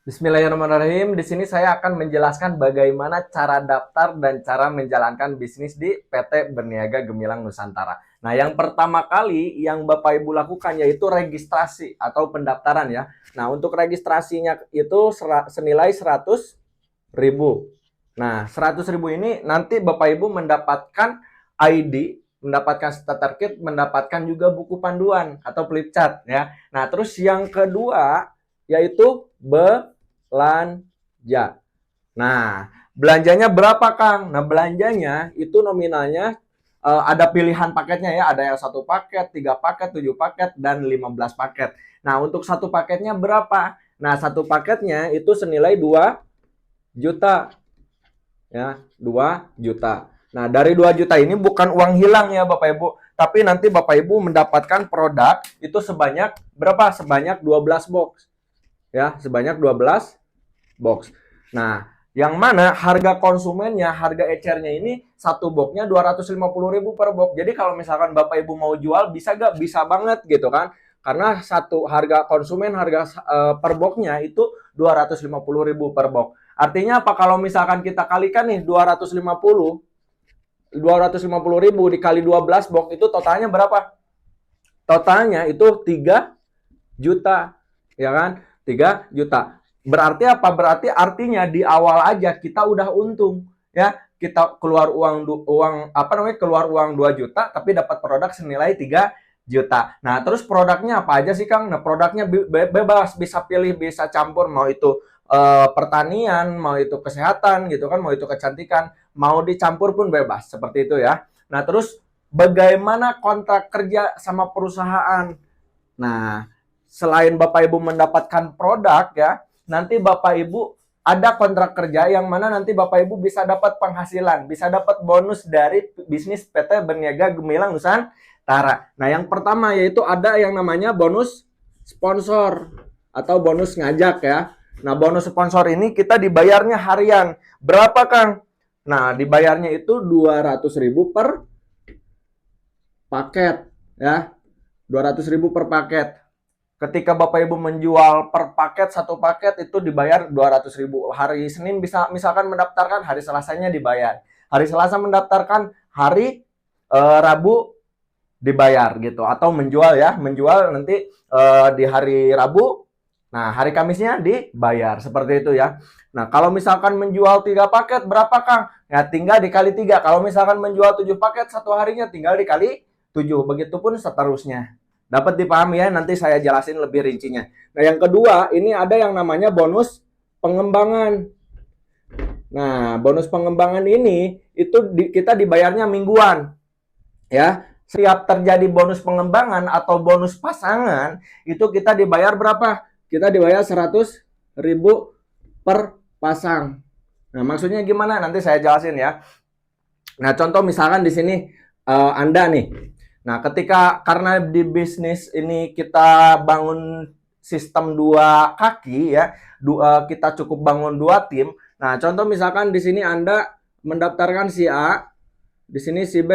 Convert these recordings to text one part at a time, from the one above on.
Bismillahirrahmanirrahim. Di sini saya akan menjelaskan bagaimana cara daftar dan cara menjalankan bisnis di PT Berniaga Gemilang Nusantara. Nah, yang pertama kali yang Bapak Ibu lakukan yaitu registrasi atau pendaftaran ya. Nah, untuk registrasinya itu senilai 100.000. Nah, 100.000 ini nanti Bapak Ibu mendapatkan ID, mendapatkan starter kit, mendapatkan juga buku panduan atau flip chart ya. Nah, terus yang kedua yaitu belanja. Nah, belanjanya berapa, Kang? Nah, belanjanya itu nominalnya ada pilihan paketnya ya, ada yang 1 paket, 3 paket, 7 paket, dan 15 paket. Nah, untuk 1 paketnya berapa? Nah, 1 paketnya itu senilai 2 juta ya, 2 juta. Nah, dari 2 juta ini bukan uang hilang ya Bapak Ibu, tapi nanti Bapak Ibu mendapatkan produk itu sebanyak berapa? Sebanyak 12 box. Ya, sebanyak 12 box. Nah, yang mana harga konsumennya, harga ecernya ini satu boxnya 250.000 per box. Jadi kalau misalkan Bapak Ibu mau jual bisa gak? Bisa banget gitu kan. Karena satu harga konsumen, harga per boxnya itu 250.000 per box. Artinya apa? Kalau misalkan kita kalikan nih 250.000 dikali 12 box itu totalnya berapa? Totalnya itu 3 juta. Ya kan? 3 juta. Berarti apa? Berarti artinya di awal aja kita udah untung ya. Kita keluar keluar uang 2 juta tapi dapat produk senilai 3 juta. Nah, terus produknya apa aja sih, Kang? Nah, produknya bebas, bisa pilih, bisa campur, mau itu pertanian, mau itu kesehatan gitu kan, mau itu kecantikan, mau dicampur pun bebas, seperti itu ya. Nah, terus bagaimana kontrak kerja sama perusahaan? Nah, selain Bapak Ibu mendapatkan produk ya, nanti Bapak Ibu ada kontrak kerja yang mana nanti Bapak Ibu bisa dapat penghasilan, bisa dapat bonus dari bisnis PT Berniaga Gemilang Nusantara. Nah, yang pertama yaitu ada yang namanya bonus sponsor atau bonus ngajak ya. Nah, bonus sponsor ini kita dibayarnya harian. Berapa, Kang? Nah, dibayarnya itu 200.000 per paket ya. 200.000 per paket. Ketika Bapak Ibu menjual per paket, 1 paket itu dibayar 200.000. Hari Senin bisa misalkan mendaftarkan, hari Selasanya dibayar. Hari Selasa mendaftarkan, hari Rabu dibayar gitu. Atau menjual ya, menjual nanti di hari Rabu, nah hari Kamisnya dibayar. Seperti itu ya. Nah, kalau misalkan menjual 3 paket, berapa, Kang? Ya tinggal dikali 3. Kalau misalkan menjual 7 paket, satu harinya tinggal dikali 7. Begitupun seterusnya. Dapat dipahami ya, nanti saya jelasin lebih rincinya. Nah, yang kedua, ini ada yang namanya bonus pengembangan. Nah, bonus pengembangan ini itu kita dibayarnya mingguan. Ya, setiap terjadi bonus pengembangan atau bonus pasangan, itu kita dibayar berapa? Kita dibayar 100.000 per pasang. Nah, maksudnya gimana? Nanti saya jelasin ya. Nah, contoh misalkan di sini Anda nih. Nah, karena di bisnis ini kita bangun sistem 2 kaki ya, kita cukup bangun 2 tim. Nah, contoh misalkan di sini Anda mendaftarkan si A, di sini si B.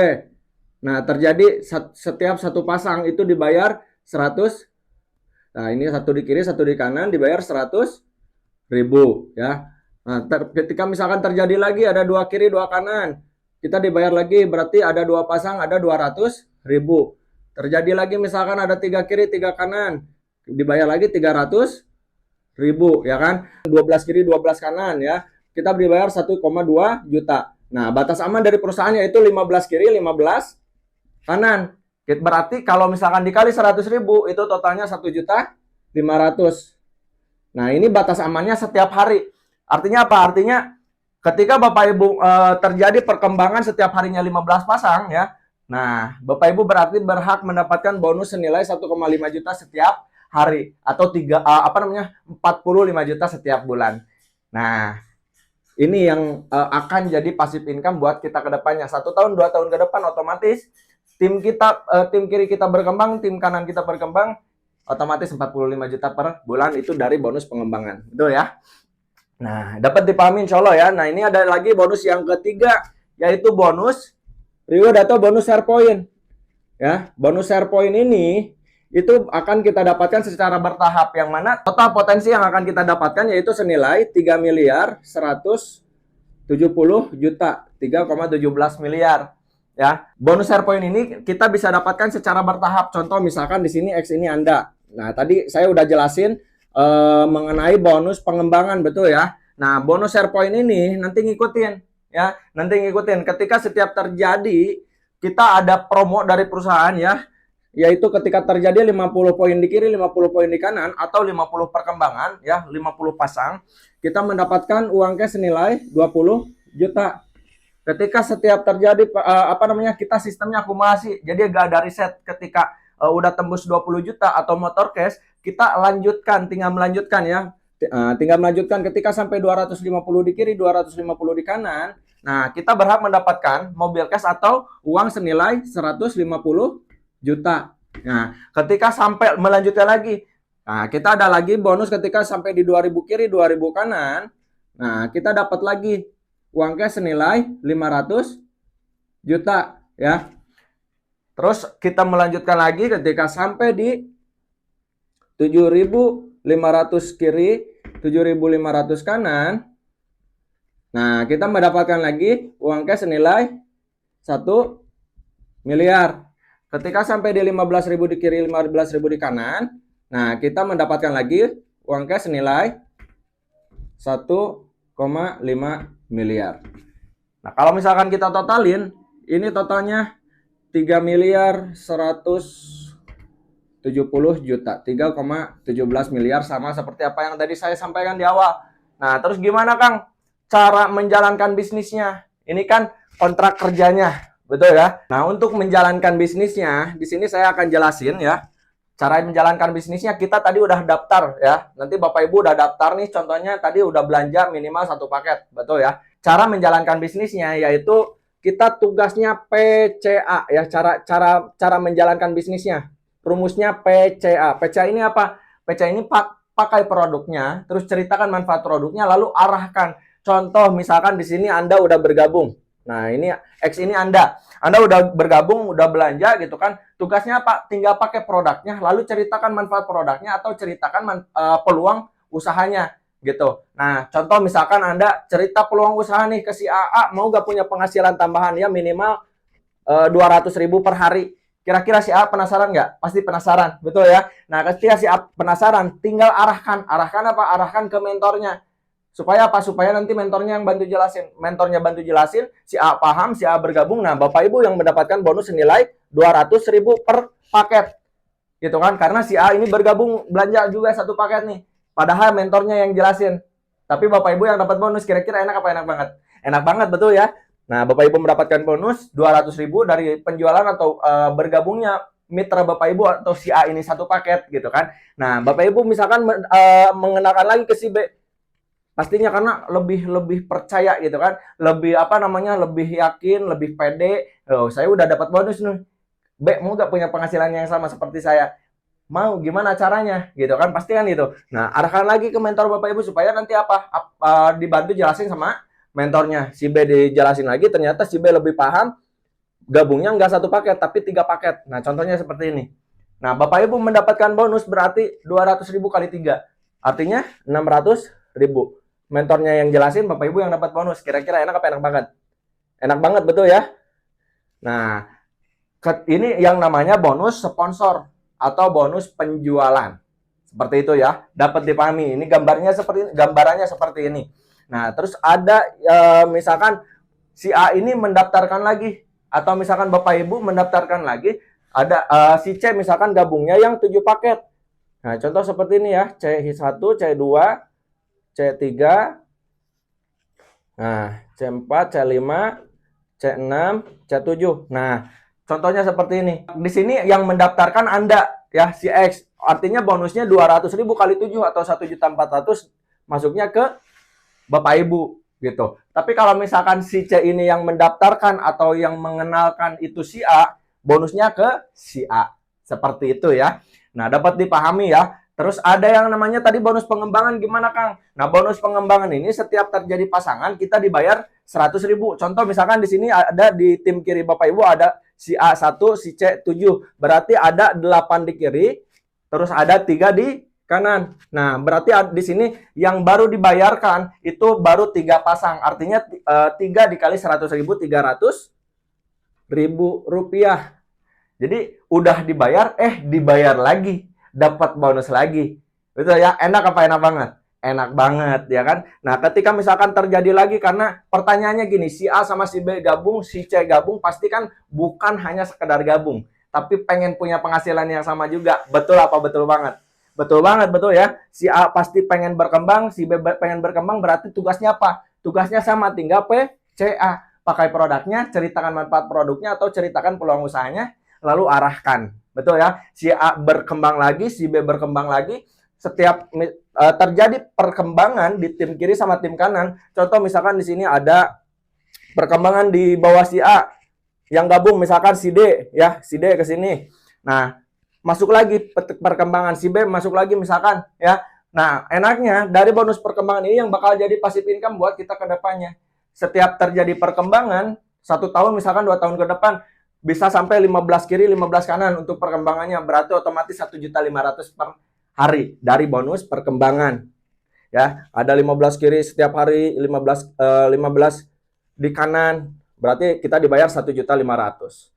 Nah, terjadi setiap satu pasang itu dibayar 100. Nah, ini satu di kiri, satu di kanan dibayar 100.000 ya. Nah, ketika misalkan terjadi lagi ada 2 kiri, 2 kanan, kita dibayar lagi, berarti ada 2 pasang, ada 200.000. Terjadi lagi misalkan ada 3 kiri, 3 kanan, dibayar lagi 300.000 ya kan. 12 kiri, 12 kanan ya. Kita dibayar 1,2 juta. Nah, batas aman dari perusahaan yaitu 15 kiri, 15 kanan. Berarti kalau misalkan dikali 100.000 itu totalnya 1.500.000. Nah, ini batas amannya setiap hari. Artinya apa? Artinya ketika Bapak Ibu terjadi perkembangan setiap harinya 15 pasang ya. Nah, Bapak Ibu berarti berhak mendapatkan bonus senilai 1,5 juta setiap hari atau 45 juta setiap bulan. Nah, ini yang akan jadi passive income buat kita ke depannya. 1 tahun, 2 tahun ke depan otomatis tim kiri kita berkembang, tim kanan kita berkembang, otomatis 45 juta per bulan itu dari bonus pengembangan. Betul ya? Nah, dapat dipahami insya Allah ya. Nah, ini ada lagi bonus yang ketiga, yaitu bonus reward atau bonus share point. Ya, bonus share point ini itu akan kita dapatkan secara bertahap, yang mana total potensi yang akan kita dapatkan yaitu senilai 3 miliar 170 juta, 3,17 miliar. Ya, bonus share point ini kita bisa dapatkan secara bertahap. Contoh misalkan di sini X ini Anda. Nah, tadi saya udah jelasin mengenai bonus pengembangan, betul ya. Nah, bonus share point ini nanti ngikutin ya. Nanti ngikutin ketika setiap terjadi kita ada promo dari perusahaan ya, yaitu ketika terjadi 50 poin di kiri, 50 poin di kanan, atau 50 perkembangan ya, 50 pasang, kita mendapatkan uang cash senilai 20 juta. Ketika setiap terjadi kita sistemnya akumulasi, jadi gak ada riset. Ketika udah tembus 20 juta atau motor cash, kita lanjutkan, tinggal melanjutkan ya. Tinggal melanjutkan ketika sampai 250 di kiri, 250 di kanan. Nah, kita berhak mendapatkan mobil cash atau uang senilai 150 juta. Nah, ketika sampai melanjutkan lagi, nah kita ada lagi bonus ketika sampai di 2000 kiri, 2000 kanan. Nah, kita dapat lagi uang cash senilai 500 juta ya. Terus kita melanjutkan lagi ketika sampai di 7.500 kiri, 7.500 kanan. Nah, kita mendapatkan lagi uang cash senilai 1 miliar. Ketika sampai di 15.000 di kiri, 15.000 di kanan. Nah, kita mendapatkan lagi uang cash senilai 1,5 miliar. Nah, kalau misalkan kita totalin, ini totalnya 3 miliar 170 juta, 3,17 miliar, sama seperti apa yang tadi saya sampaikan di awal. Nah, terus gimana Kang cara menjalankan bisnisnya? Ini kan kontrak kerjanya, betul ya? Nah, untuk menjalankan bisnisnya, di sini saya akan jelasin ya. Cara menjalankan bisnisnya, kita tadi udah daftar ya. Nanti Bapak Ibu udah daftar nih, contohnya tadi udah belanja minimal 1 paket, betul ya. Cara menjalankan bisnisnya yaitu kita tugasnya PCA ya, cara menjalankan bisnisnya. Rumusnya PCA. PCA ini apa? PCA ini pakai produknya, terus ceritakan manfaat produknya, lalu arahkan. Contoh misalkan di sini Anda udah bergabung. Nah, ini X ini Anda udah bergabung, udah belanja gitu kan. Tugasnya apa? Tinggal pakai produknya, lalu ceritakan manfaat produknya atau ceritakan peluang usahanya gitu. Nah, contoh misalkan Anda cerita peluang usaha nih ke si AA, mau gak punya penghasilan tambahan ya minimal 200.000 per hari. Kira-kira si A penasaran nggak? Pasti penasaran, betul ya? Nah, ketika si A penasaran, tinggal arahkan. Arahkan apa? Arahkan ke mentornya. Supaya apa? Supaya nanti mentornya yang bantu jelasin. Mentornya bantu jelasin, si A paham, si A bergabung. Nah, Bapak Ibu yang mendapatkan bonus senilai 200.000 per paket. Gitu kan? Karena si A ini bergabung belanja juga 1 paket nih. Padahal mentornya yang jelasin. Tapi Bapak Ibu yang dapat bonus, kira-kira enak apa enak banget? Enak banget, betul ya? Nah, Bapak Ibu mendapatkan bonus 200.000 dari penjualan atau bergabungnya mitra Bapak Ibu atau si A ini 1 paket gitu kan. Nah, Bapak Ibu misalkan mengenalkan lagi ke si B. Pastinya karena lebih percaya gitu kan, lebih lebih yakin, lebih pede. Oh, saya udah dapat bonus nih. B, mau gak punya penghasilan yang sama seperti saya? Mau, gimana caranya? Gitu kan, pasti kan itu. Nah, arahkan lagi ke mentor Bapak Ibu supaya nanti dibantu jelasin sama mentornya. Si B dijelasin lagi, ternyata si B lebih paham, gabungnya nggak 1 paket tapi 3 paket. Nah, contohnya seperti ini. Nah, Bapak Ibu mendapatkan bonus berarti 200.000 kali 3. Artinya 600.000. Mentornya yang jelasin, Bapak Ibu yang dapat bonus. Kira-kira enak apa enak banget? Enak banget, betul ya? Nah, ini yang namanya bonus sponsor atau bonus penjualan. Seperti itu ya. Dapat dipahami. Ini gambarannya seperti ini. Nah, terus ada misalkan si A ini mendaftarkan lagi, atau misalkan Bapak Ibu mendaftarkan lagi, ada si C misalkan gabungnya yang 7 paket. Nah, contoh seperti ini ya, C1, C2, C3, nah, C4, C5, C6, C7. Nah, contohnya seperti ini. Di sini yang mendaftarkan Anda ya, si X. Artinya bonusnya 200.000 kali 7 atau 1.400.000 masuknya ke Bapak Ibu gitu. Tapi kalau misalkan si C ini yang mendaftarkan atau yang mengenalkan itu si A, bonusnya ke si A. Seperti itu ya. Nah, dapat dipahami ya. Terus ada yang namanya tadi bonus pengembangan, gimana Kang? Nah, bonus pengembangan ini setiap terjadi pasangan kita dibayar 100.000. Contoh misalkan di sini ada di tim kiri Bapak Ibu ada si A1, si C7. Berarti ada 8 di kiri, terus ada 3 di kanan. Nah, berarti di sini yang baru dibayarkan itu baru 3 pasang. Artinya 3 dikali 100.000, 300.000 rupiah. Jadi udah dibayar, dibayar lagi, dapat bonus lagi. Betul ya? Enak apa enak banget? Enak banget ya kan? Nah, ketika misalkan terjadi lagi, karena pertanyaannya gini, si A sama si B gabung, si C gabung, pasti kan bukan hanya sekedar gabung, tapi pengen punya penghasilan yang sama juga. Betul apa betul banget? Betul banget, betul ya. Si A pasti pengen berkembang, si B pengen berkembang, berarti tugasnya apa? Tugasnya sama, tinggal PCA. Pakai produknya, ceritakan manfaat produknya atau ceritakan peluang usahanya, lalu arahkan. Betul ya? Si A berkembang lagi, si B berkembang lagi. Setiap terjadi perkembangan di tim kiri sama tim kanan. Contoh misalkan di sini ada perkembangan di bawah si A yang gabung, misalkan si D ya, si D ke sini. Nah, masuk lagi perkembangan si B, masuk lagi misalkan ya. Nah, enaknya dari bonus perkembangan ini yang bakal jadi passive income buat kita ke depannya. Setiap terjadi perkembangan, 1 tahun misalkan 2 tahun ke depan, bisa sampai 15 kiri, 15 kanan untuk perkembangannya. Berarti otomatis 1.500.000 per hari dari bonus perkembangan. Ya, ada 15 kiri setiap hari, 15 di kanan. Berarti kita dibayar 1.500.000.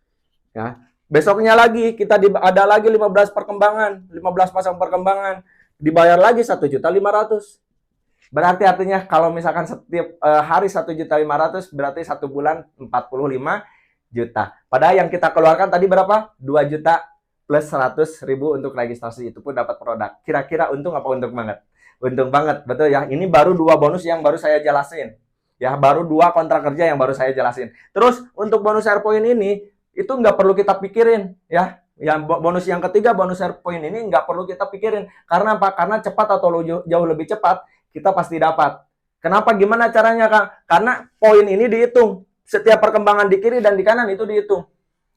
Ya. Besoknya lagi kita ada lagi 15 perkembangan, 15 pasang perkembangan, dibayar lagi 1.500.000. Berarti artinya kalau misalkan setiap hari 1.500.000, berarti 1 bulan 45 juta. Padahal yang kita keluarkan tadi berapa? 2 juta plus 100.000 untuk registrasi, itu pun dapat produk. Kira-kira untung apa untung banget? Untung banget, betul ya. Ini baru 2 bonus yang baru saya jelasin. Ya, baru 2 kontrak kerja yang baru saya jelasin. Terus untuk bonus share point ini, itu nggak perlu kita pikirin ya. Yang bonus yang ketiga, bonus share point ini nggak perlu kita pikirin. Karena apa? Karena cepat atau jauh lebih cepat, kita pasti dapat. Kenapa? Gimana caranya, Kak? Karena poin ini dihitung. Setiap perkembangan di kiri dan di kanan itu dihitung.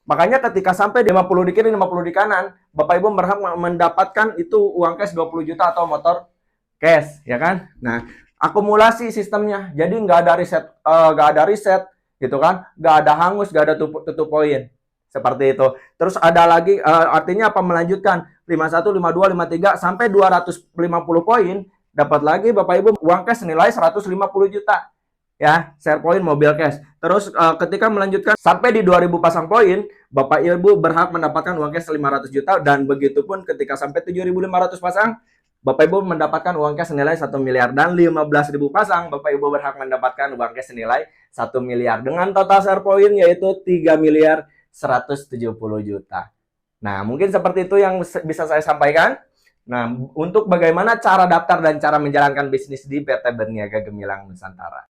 Makanya ketika sampai 50 di kiri, 50 di kanan, Bapak Ibu berhak mendapatkan itu uang cash 20 juta atau motor cash, ya kan? Nah, akumulasi sistemnya. Jadi nggak ada riset gitu kan? Nggak ada hangus, nggak ada tutup poin. Seperti itu. Terus ada lagi, artinya apa? Melanjutkan 51, 52, 53 sampai 250 poin, dapat lagi Bapak Ibu uang cash senilai 150 juta. Ya, share point mobil cash. Terus ketika melanjutkan sampai di 2000 pasang poin, Bapak Ibu berhak mendapatkan uang cash 500 juta, dan begitu pun ketika sampai 7.500 pasang, Bapak Ibu mendapatkan uang cash senilai 1 miliar, dan 15.000 pasang, Bapak Ibu berhak mendapatkan uang cash senilai 1 miliar dengan total share point yaitu 3 miliar 170 juta. Nah, mungkin seperti itu yang bisa saya sampaikan. Nah, untuk bagaimana cara daftar dan cara menjalankan bisnis di PT Berniaga Gemilang Nusantara.